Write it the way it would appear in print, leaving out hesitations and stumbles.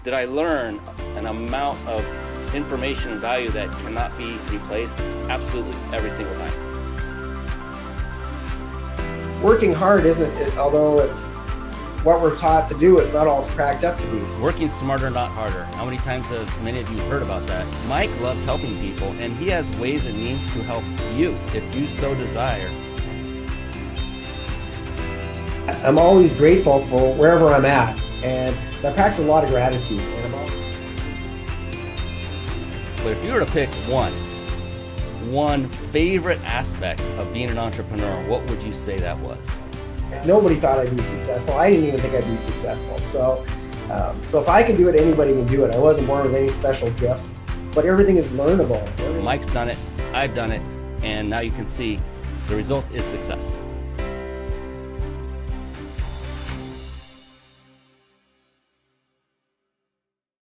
Did I learn an amount of information and value that cannot be replaced? Absolutely, every single time. Working hard isn't, although it's what we're taught to do, it's not all it's cracked up to be. Working smarter, not harder. How many times have many of you heard about that? Mike loves helping people, and he has ways and means to help you if you so desire. I'm always grateful for wherever I'm at, and I practice a lot of gratitude. But if you were to pick one favorite aspect of being an entrepreneur, what would you say that was? Nobody thought I'd be successful. I didn't even think I'd be successful. So if I can do it, anybody can do it. I wasn't born with any special gifts, but everything is learnable. Mike's done it, I've done it, and now you can see the result is success.